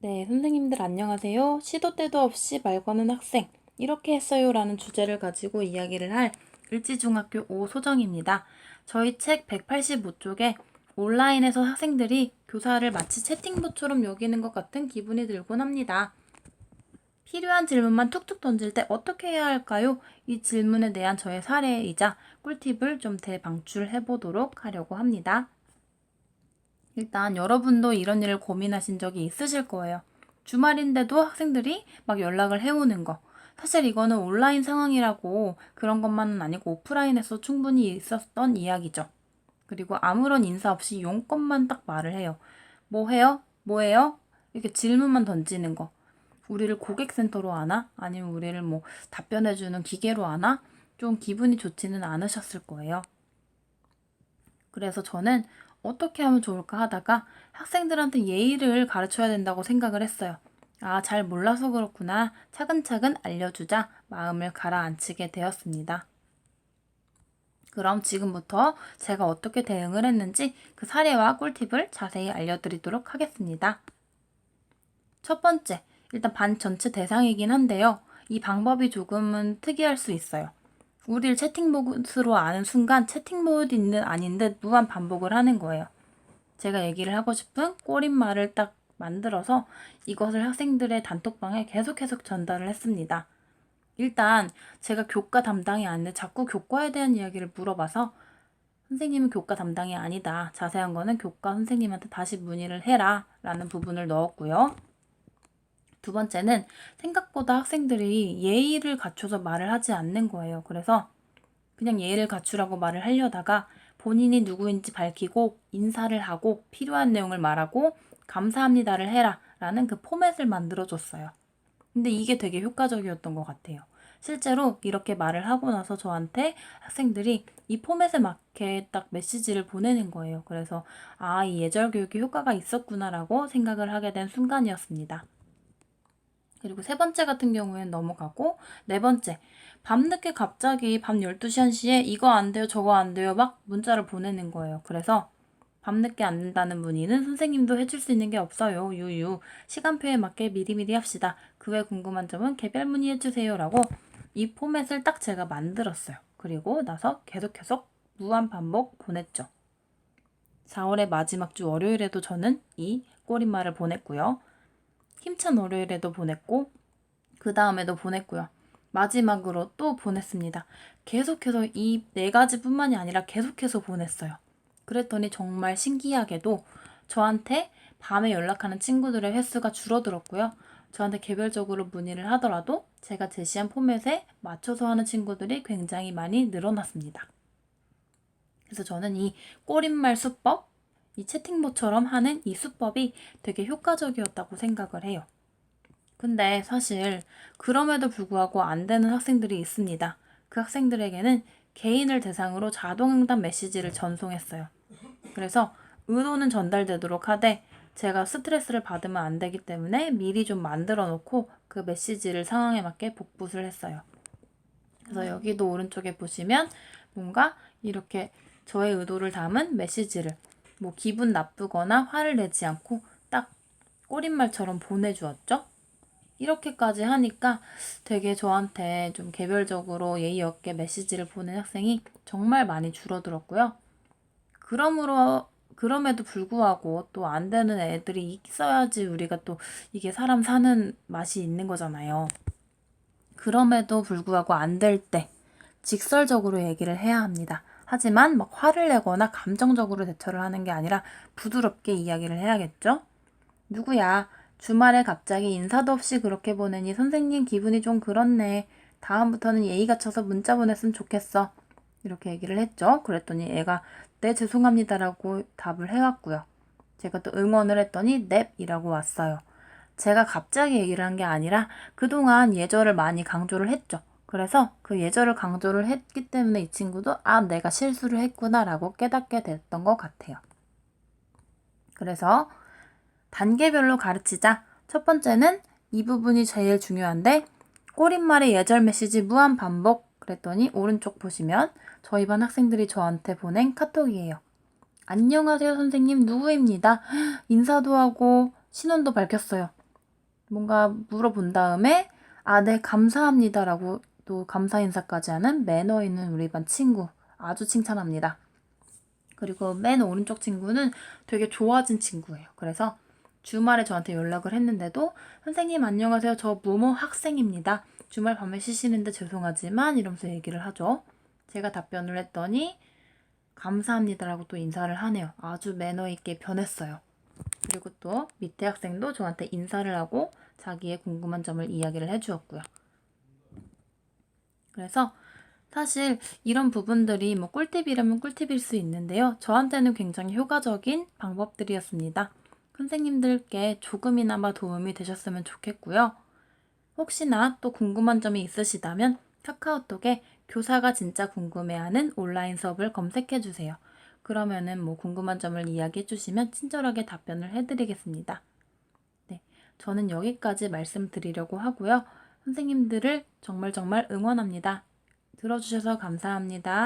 네, 선생님들 안녕하세요. 시도 때도 없이 말 거는 학생, 이렇게 했어요 라는 주제를 가지고 이야기를 할 을지중학교 오소정입니다. 저희 책 185쪽에 온라인에서 학생들이 교사를 마치 채팅보처럼 여기는 것 같은 기분이 들곤 합니다. 필요한 질문만 툭툭 던질 때 어떻게 해야 할까요? 이 질문에 대한 저의 사례이자 꿀팁을 좀 대방출해 보도록 하려고 합니다. 일단 여러분도 이런 일을 고민하신 적이 있으실 거예요. 주말인데도 학생들이 막 연락을 해오는 거. 사실 이거는 온라인 상황이라고 그런 것만은 아니고 오프라인에서 충분히 있었던 이야기죠. 그리고 아무런 인사 없이 용건만 딱 말을 해요. 뭐 해요? 뭐 해요? 이렇게 질문만 던지는 거. 우리를 고객센터로 아나? 아니면 우리를 뭐 답변해주는 기계로 아나? 좀 기분이 좋지는 않으셨을 거예요. 그래서 저는 어떻게 하면 좋을까 하다가 학생들한테 예의를 가르쳐야 된다고 생각을 했어요. 아, 잘 몰라서 그렇구나. 차근차근 알려주자 마음을 가라앉히게 되었습니다. 그럼 지금부터 제가 어떻게 대응을 했는지 그 사례와 꿀팁을 자세히 알려드리도록 하겠습니다. 첫 번째, 일단 반 전체 대상이긴 한데요. 이 방법이 조금은 특이할 수 있어요. 우리를 채팅봇으로 아는 순간 채팅봇인 듯 아닌 듯 무한 반복을 하는 거예요. 제가 얘기를 하고 싶은 꼬릿말을 딱 만들어서 이것을 학생들의 단톡방에 계속 전달을 했습니다. 일단 제가 교과 담당이 아닌데 자꾸 교과에 대한 이야기를 물어봐서 선생님은 교과 담당이 아니다. 자세한 거는 교과 선생님한테 다시 문의를 해라 라는 부분을 넣었고요. 두 번째는 생각보다 학생들이 예의를 갖춰서 말을 하지 않는 거예요. 그래서 그냥 예의를 갖추라고 말을 하려다가 본인이 누구인지 밝히고 인사를 하고 필요한 내용을 말하고 감사합니다를 해라 라는 그 포맷을 만들어줬어요. 근데 이게 되게 효과적이었던 것 같아요. 실제로 이렇게 말을 하고 나서 저한테 학생들이 이 포맷에 맞게 딱 메시지를 보내는 거예요. 그래서 아, 이 예절 교육이 효과가 있었구나라고 생각을 하게 된 순간이었습니다. 그리고 세 번째 같은 경우에는 넘어가고, 네 번째, 밤늦게 갑자기 밤 12시 1시에 이거 안 돼요, 저거 안 돼요 막 문자를 보내는 거예요. 그래서 밤늦게 안 된다는 문의는 선생님도 해줄 수 있는 게 없어요. 유유. 시간표에 맞게 미리미리 합시다. 그 외 궁금한 점은 개별 문의해주세요 라고 이 포맷을 딱 제가 만들었어요. 그리고 나서 계속 무한 반복 보냈죠. 4월의 마지막 주 월요일에도 저는 이 꼬릿말을 보냈고요. 힘찬 월요일에도 보냈고 그 다음에도 보냈고요. 마지막으로 또 보냈습니다. 계속해서 이 네 가지뿐만이 아니라 계속해서 보냈어요. 그랬더니 정말 신기하게도 저한테 밤에 연락하는 친구들의 횟수가 줄어들었고요. 저한테 개별적으로 문의를 하더라도 제가 제시한 포맷에 맞춰서 하는 친구들이 굉장히 많이 늘어났습니다. 그래서 저는 이 꼬릿말 수법, 이 채팅보처럼 하는 이 수법이 되게 효과적이었다고 생각을 해요. 근데 사실 그럼에도 불구하고 안 되는 학생들이 있습니다. 그 학생들에게는 개인을 대상으로 자동응답 메시지를 전송했어요. 그래서 의도는 전달되도록 하되 제가 스트레스를 받으면 안 되기 때문에 미리 좀 만들어 놓고 그 메시지를 상황에 맞게 복붙을 했어요. 그래서 여기도 오른쪽에 보시면 뭔가 이렇게 저의 의도를 담은 메시지를 뭐 기분 나쁘거나 화를 내지 않고 딱 꼬릿말처럼 보내주었죠. 이렇게까지 하니까 되게 저한테 좀 개별적으로 예의 없게 메시지를 보낸 학생이 정말 많이 줄어들었고요. 그럼에도 불구하고 또 안 되는 애들이 있어야지 우리가 또 이게 사람 사는 맛이 있는 거잖아요. 그럼에도 불구하고 안 될 때 직설적으로 얘기를 해야 합니다. 하지만 막 화를 내거나 감정적으로 대처를 하는 게 아니라 부드럽게 이야기를 해야겠죠? 누구야? 주말에 갑자기 인사도 없이 그렇게 보내니 선생님 기분이 좀 그렇네. 다음부터는 예의 갖춰서 문자 보냈으면 좋겠어. 이렇게 얘기를 했죠. 그랬더니 애가 네 죄송합니다라고 답을 해왔고요. 제가 또 응원을 했더니 넵이라고 왔어요. 제가 갑자기 얘기를 한 게 아니라 그동안 예절을 많이 강조를 했죠. 그래서 그 예절을 강조를 했기 때문에 이 친구도 아 내가 실수를 했구나라고 깨닫게 됐던 것 같아요. 그래서 단계별로 가르치자. 첫 번째는 이 부분이 제일 중요한데 꼬릿말의 예절 메시지 무한 반복 그랬더니 오른쪽 보시면 저희 반 학생들이 저한테 보낸 카톡이에요. 안녕하세요 선생님 누구입니다. 인사도 하고 신원도 밝혔어요. 뭔가 물어본 다음에 네, 감사합니다라고 또 감사 인사까지 하는 매너 있는 우리 반 친구 아주 칭찬합니다. 그리고 맨 오른쪽 친구는 되게 좋아진 친구예요. 그래서 주말에 저한테 연락을 했는데도 선생님 안녕하세요. 저 무모 학생입니다. 주말 밤에 쉬시는데 죄송하지만 이러면서 얘기를 하죠. 제가 답변을 했더니 감사합니다라고 또 인사를 하네요. 아주 매너 있게 변했어요. 그리고 또 밑에 학생도 저한테 인사를 하고 자기의 궁금한 점을 이야기를 해주었고요. 그래서 사실 이런 부분들이 뭐 꿀팁이라면 꿀팁일 수 있는데요. 저한테는 굉장히 효과적인 방법들이었습니다. 선생님들께 조금이나마 도움이 되셨으면 좋겠고요. 혹시나 또 궁금한 점이 있으시다면 카카오톡에 교사가 진짜 궁금해하는 온라인 수업을 검색해 주세요. 그러면은 뭐 궁금한 점을 이야기해 주시면 친절하게 답변을 해드리겠습니다. 네, 저는 여기까지 말씀드리려고 하고요. 선생님들을 정말 응원합니다. 들어주셔서 감사합니다.